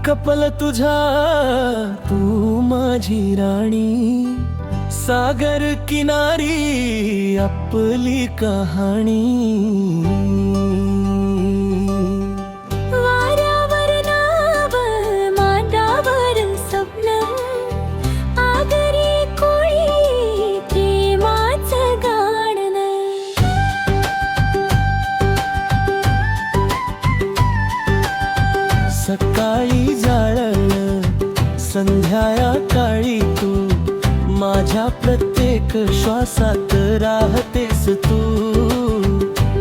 Couple तुझा तू माझी राणी, सागर किनारी आपली कहाणी। वाऱ्यावर नाव, मांडावर स्वप्न, आगरी कोळी प्रेमाचं गाणं। सकाळी जाळलं, संध्या काळी तू, माझ्या प्रत्येक श्वासात राहतेस तू।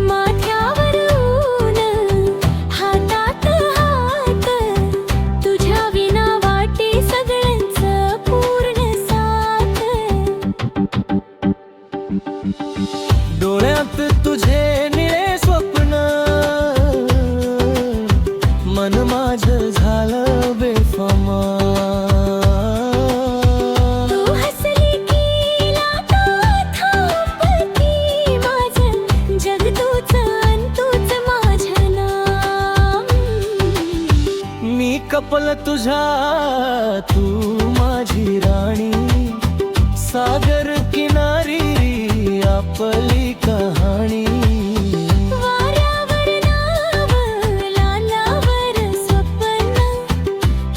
माथ्यावर ऊन, हातात हात, तुझ्या विना वाटे सगळ्यांचं पूर्ण साथ। डोळ्यात तुझे निळे स्वप्न, मन माझं झालं बेफामा। तू हसली की लाटा थांबती, माझं जग तूच अन तूच माझं नाम। मी कपल तुझा तू माझी राणी, सागर किनारी आपली कहाणी। वाऱ्यावर नाव, लालावर स्वप्न,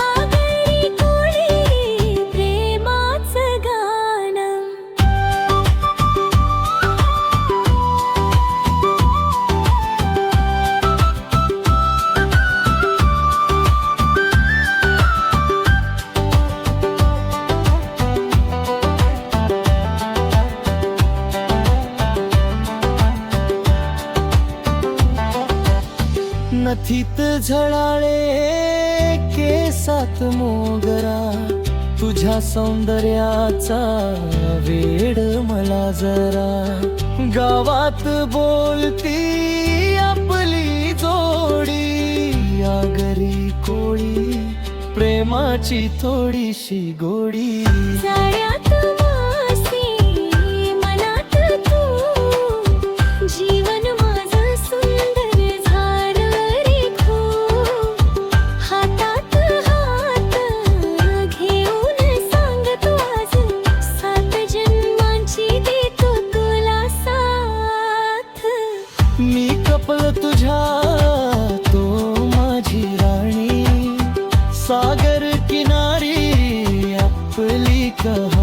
आगरी कोळी प्रेमाचं गाणं। नथीत झळाळे केसात मोगरा, तुझ्या सौंदर्याचा वेड मला जरा। गावात बोलती आपली जोडी, आगरी कोळी प्रेमाची थोडीशी गोडी। जाळ्यात मासी, मनात तू, जीवन माझं सुंदर झालं रे खूप। हातात हात घेऊन सांग तू आज, 7 जन्मांची देतो तुला साथ। मी कपल तुझ्या तो माझी राणी, सागर किनारी आपली कहाणी।